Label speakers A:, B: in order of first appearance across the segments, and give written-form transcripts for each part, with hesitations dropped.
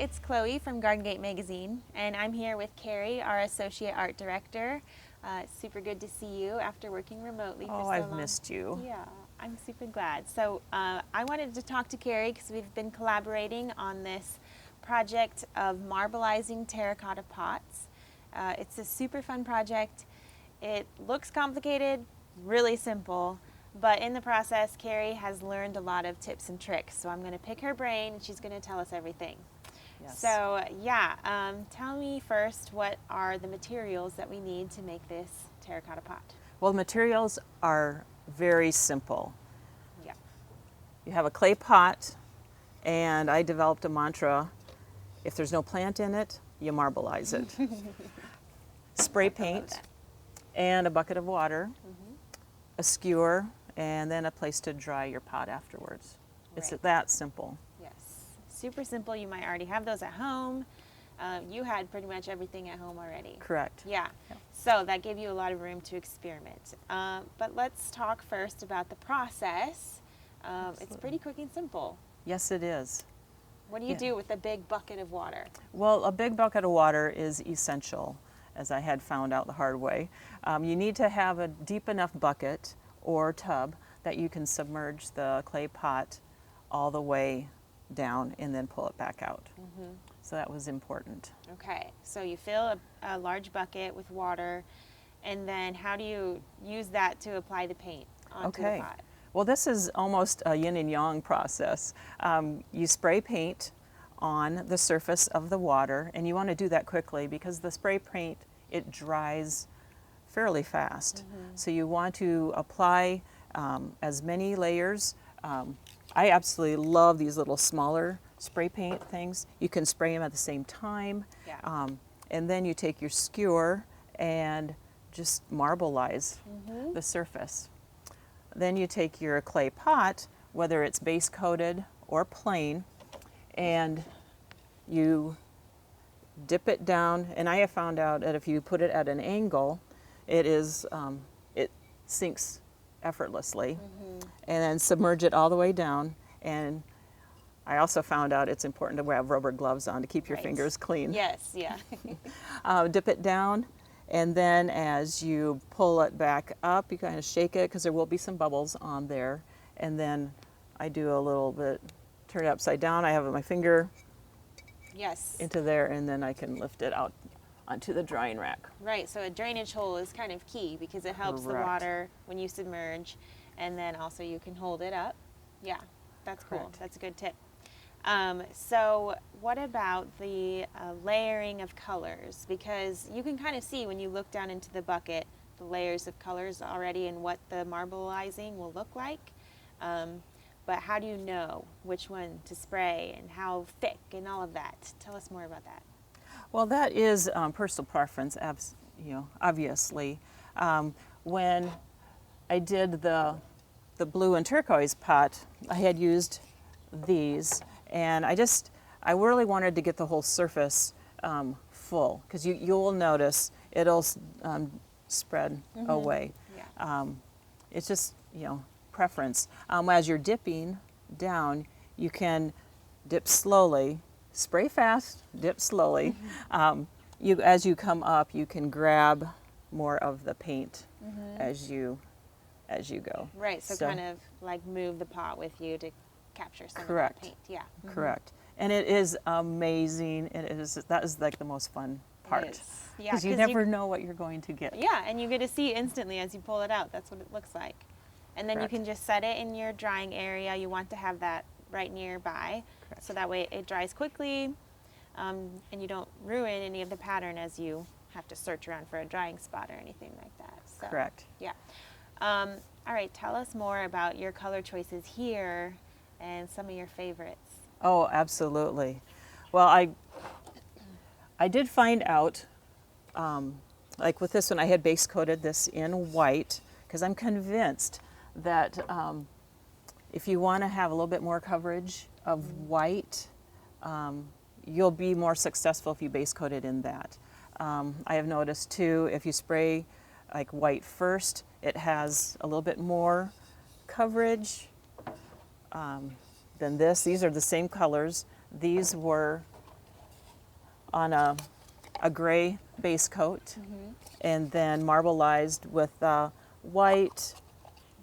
A: it's Chloe from Garden Gate Magazine, and I'm here with Carrie, our Associate Art Director. Super good to see you after working remotely for so long.
B: I've missed you.
A: Yeah, I'm super glad. So I wanted to talk to Carrie because we've been collaborating on this project of marbleizing terracotta pots. It's a super fun project. It looks complicated, really simple, but in the process, Carrie has learned a lot of tips and tricks. So I'm going to pick her brain, and she's going to tell us everything.
B: Yes.
A: So yeah, tell me first, what are the materials that we need to make this terracotta pot?
B: Well, the materials are very simple.
A: Yeah.
B: You have a clay pot, and I developed a mantra: if there's no plant in it, you marbleize it. Spray paint and a bucket of water, a skewer, and then a place to dry your pot afterwards. It's
A: Right.
B: that simple.
A: Yes, super simple. You might already have those at home. You had pretty much everything at home already.
B: Correct.
A: Yeah. So that gave you a lot of room to experiment. But let's talk first about the process. It's pretty quick and simple.
B: Yes, it is.
A: What do you do with a big bucket of water?
B: Well, a big bucket of water is essential, as I had found out the hard way. You need to have a deep enough bucket or tub that you can submerge the clay pot all the way down and then pull it back out. So that was important.
A: Okay, so you fill a large bucket with water, and then how do you use that to apply the paint onto the pot?
B: Well, this is almost a yin and yang process. You spray paint on the surface of the water, and you want to do that quickly because the spray paint, it dries fairly fast. So you want to apply as many layers. I absolutely love these little smaller spray paint things. You can spray them at the same time.
A: Yeah.
B: And then you take your skewer and just marbleize the surface. Then you take your clay pot, whether it's base coated or plain, and you dip it down. And I have found out that if you put it at an angle, it sinks effortlessly. And then submerge it all the way down. And I also found out it's important to have rubber gloves on to keep your fingers clean.
A: Yes, yeah.
B: Dip it down, and then as you pull it back up, you kind of shake it because there will be some bubbles on there. And then I do a little bit, turn it upside down. I have my finger
A: Yes.
B: into there, and then I can lift it out onto the drying rack.
A: Right, so a drainage hole is kind of key because it helps the
B: Correct.
A: water when you submerge, and then also you can hold it up. Yeah, that's cool.
B: Correct.
A: That's a good tip. So what about the layering of colors? Because you can kind of see when you look down into the bucket the layers of colors already and what the marbleizing will look like. But how do you know which one to spray and how thick and all of that? Tell us more about that.
B: Well, that is personal preference, obviously. When I did the blue and turquoise pot, I had used these, and I really wanted to get the whole surface full, because you'll notice it'll spread away.
A: Yeah.
B: It's just, preference. As you're dipping down, you can dip slowly, spray fast, dip slowly. As you come up, you can grab more of the paint as you go.
A: Right, so kind of like move the pot with you to capture some
B: Correct.
A: of that paint. Yeah.
B: Correct. And it is amazing. That is like the most fun part.
A: It is. Yeah,
B: Because you never know what you're going to get.
A: Yeah, and you get to see instantly as you pull it out. That's what it looks like. And then
B: Correct.
A: you can just set it in your drying area. You want to have that right nearby.
B: Correct.
A: So that way it dries quickly, and you don't ruin any of the pattern as you have to search around for a drying spot or anything like that. So,
B: Correct.
A: Yeah. All right, tell us more about your color choices here and some of your favorites.
B: Oh, absolutely. Well, I did find out, like with this one, I had base coated this in white because I'm convinced that if you want to have a little bit more coverage of white, you'll be more successful if you base coat it in that. I have noticed too, if you spray like white first, it has a little bit more coverage than this. These are the same colors. These were on a gray base coat, and then marbleized with white,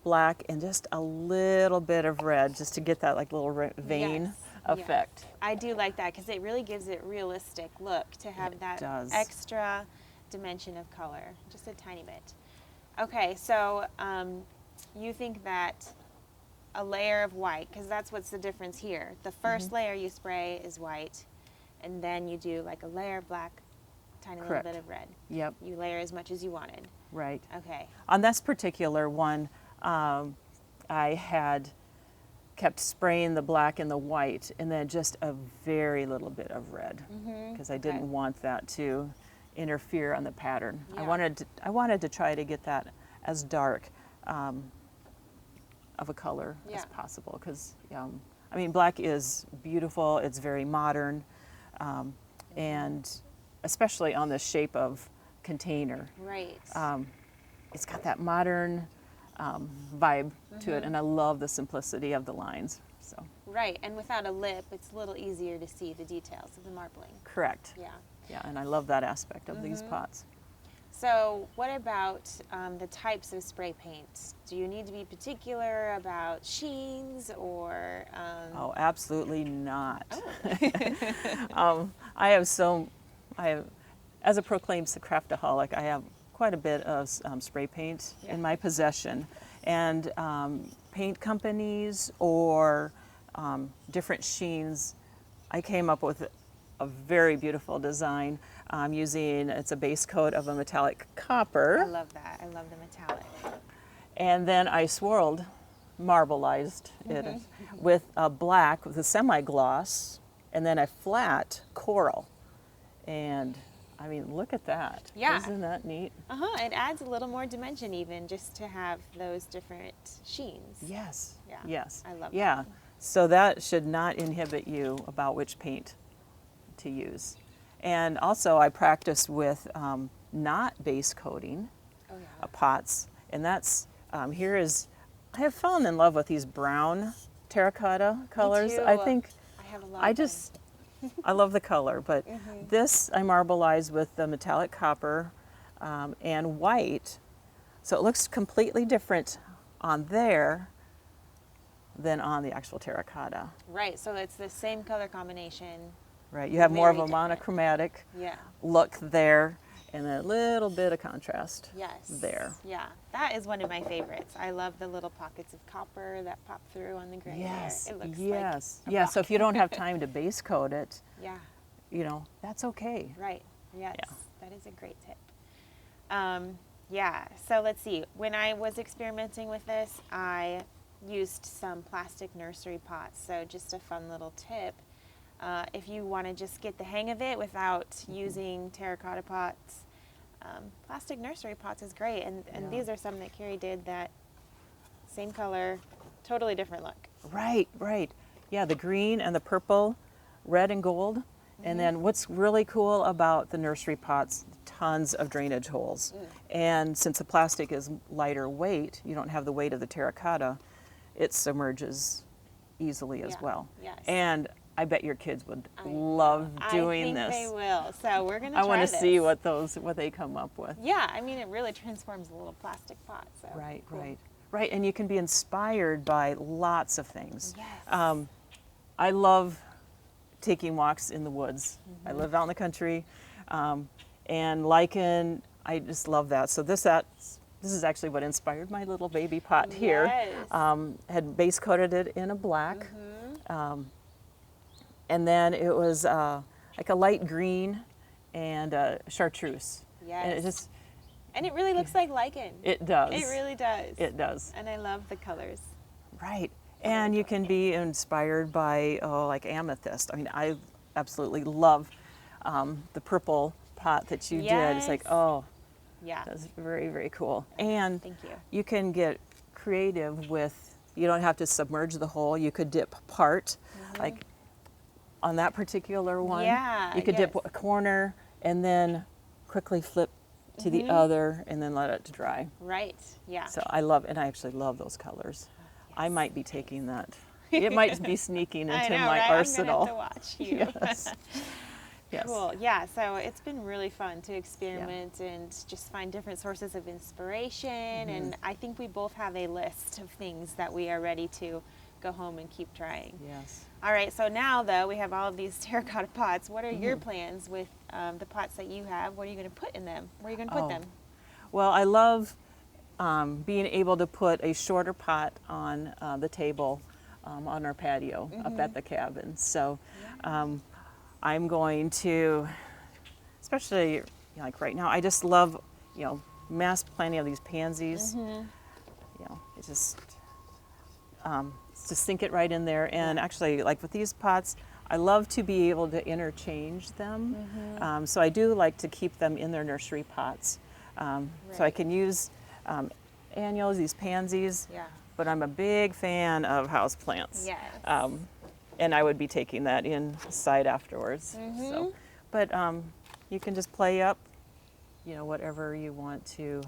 B: black, and just a little bit of red, just to get that like little vein
A: Yes,
B: effect.
A: yes. I do like that because it really gives it realistic look to have
B: It
A: that
B: does.
A: extra dimension of color, just a tiny bit. Okay, so you think that a layer of white, because that's what's the difference here. The first layer you spray is white, and then you do like a layer of black, tiny
B: Correct.
A: little bit of red.
B: Yep,
A: You layer as much as you wanted.
B: right.
A: Okay.
B: On this particular one, I had kept spraying the black and the white, and then just a very little bit of red, because I didn't want that to interfere on the pattern.
A: Yeah.
B: I wanted to try to get that as dark of a color
A: Yeah.
B: as possible, because I mean, black is beautiful. It's very modern, and especially on the shape of container.
A: Right.
B: It's got that modern vibe to it, and I love the simplicity of the lines. So
A: Right, and without a lip, it's a little easier to see the details of the marbling.
B: correct.
A: Yeah.
B: Yeah, and I love that aspect of these pots.
A: So what about the types of spray paints? Do you need to be particular about sheens or?
B: Oh, absolutely not.
A: Oh.
B: I have, as a proclaimed craftaholic, I have quite a bit of spray paint in my possession, and paint companies or different sheens. I came up with a very beautiful design using, it's a base coat of a metallic copper.
A: I love that. I love the metallic.
B: And then I swirled, marbleized it with a black, with a semi-gloss, and then a flat coral. And I mean, look at that.
A: Yeah.
B: Isn't that neat?
A: It adds a little more dimension even just to have those different sheens.
B: Yes.
A: Yeah.
B: Yes.
A: I love
B: Yeah.
A: that.
B: So that should not inhibit you about which paint to use. And also I practice with not base coating
A: Oh yeah.
B: pots. And that's, I have fallen in love with these brown terracotta colors.
A: too.
B: I think,
A: I have a lot.
B: I
A: of them.
B: just, I love the color, but this I marbleize with the metallic copper and white. So it looks completely different on there than on the actual terracotta.
A: Right. So it's the same color combination.
B: Right, you have more of
A: Very
B: a
A: different.
B: monochromatic
A: Yeah.
B: look there, and then a little bit of contrast
A: Yes.
B: there.
A: Yeah. That is one of my favorites. I love the little pockets of copper that pop through on the gray
B: Yes,
A: there. It looks
B: yes.
A: like a
B: Yeah, so
A: rock.
B: if you don't have time to base coat it,
A: Yeah.
B: that's okay.
A: Right. Yes.
B: Yeah.
A: That is a great tip. Yeah. So let's see. When I was experimenting with this, I used some plastic nursery pots. So just a fun little tip. If you want to just get the hang of it without using terracotta pots, plastic nursery pots is great. And
B: Yeah.
A: these are some that Carrie did that same color, totally different look.
B: Right, right. Yeah, the green and the purple, red and gold. And then what's really cool about the nursery pots, tons of drainage holes. And since the plastic is lighter weight, you don't have the weight of the terracotta, it submerges easily as
A: Yeah,
B: well.
A: yes.
B: And I bet your kids would love doing
A: I think
B: this.
A: they will. So we're going to
B: I
A: try
B: want to
A: this.
B: see what they come up with.
A: Yeah, I mean, it really transforms a little plastic pot. So
B: Right,
A: cool.
B: right, right. And you can be inspired by lots of things.
A: Yes.
B: I love taking walks in the woods. I live out in the country, and lichen. I just love that. So this is actually what inspired my little baby pot here.
A: Yes.
B: Had base coated it in a black, and then it was like a light green and chartreuse. And it
A: Yes.
B: just
A: And it really looks like lichen.
B: it does.
A: It really does.
B: It does.
A: And I love the colors.
B: Right. And you can be inspired by, like amethyst. I mean, I absolutely love the purple pot that you did. It's like,
A: Yes.
B: oh,
A: Yeah.
B: that's very, very cool. And
A: Thank you.
B: you can get creative with, you don't have to submerge the whole. You could dip part, like on that particular one.
A: Yeah,
B: You could dip
A: yes.
B: a corner and then quickly flip to the other and then let it dry.
A: Right. Yeah.
B: So I actually love those colors. I might be taking that. It might be sneaking
A: I
B: into
A: know,
B: my
A: right?
B: arsenal.
A: I'm gonna have to watch you.
B: Yes. Yes.
A: Cool. Yeah. So it's been really fun to experiment and just find different sources of inspiration. And I think we both have a list of things that we are ready to go home and keep trying.
B: Yes.
A: All right. So now, though, we have all of these terracotta pots. What are your plans with the pots that you have? What are you going to put in them? Where are you going to put them?
B: Well, I love being able to put a shorter pot on the table on our patio up at the cabin. So I'm going to, especially like right now, I just love, mass planting of these pansies. It just sink it right in there. And actually, like with these pots, I love to be able to interchange them. So I do like to keep them in their nursery pots. So I can use annuals, these pansies, but I'm a big fan of houseplants.
A: Yes.
B: And I would be taking that inside afterwards. So, but you can just play up, whatever you want to,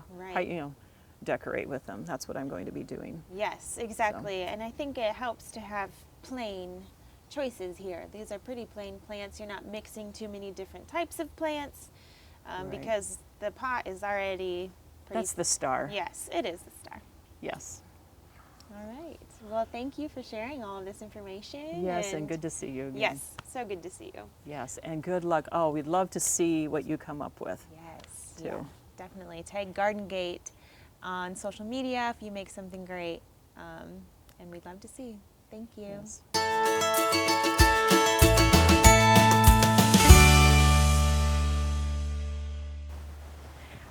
B: decorate with them. That's what I'm going to be doing.
A: Yes, exactly. And I think it helps to have plain choices here. These are pretty plain plants. You're not mixing too many different types of plants because the pot is already pretty...
B: That's the star.
A: Yes, it is the star.
B: Yes.
A: All right. Well, thank you for sharing all of this information.
B: Yes, and good to see you again.
A: Yes, so good to see you.
B: Yes, and good luck. Oh, we'd love to see what you come up with.
A: Yes,
B: too.
A: yeah, definitely. Tag Garden Gate on social media if you make something great, and we'd love to see. Thank you.
B: Yes.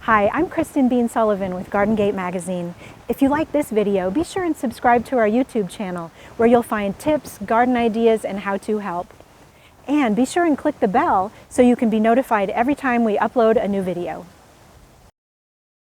C: Hi, I'm Kristen Bean Sullivan with Garden Gate Magazine. If you like this video, be sure and subscribe to our YouTube channel where you'll find tips, garden ideas, and how-to help. And be sure and click the bell so you can be notified every time we upload a new video.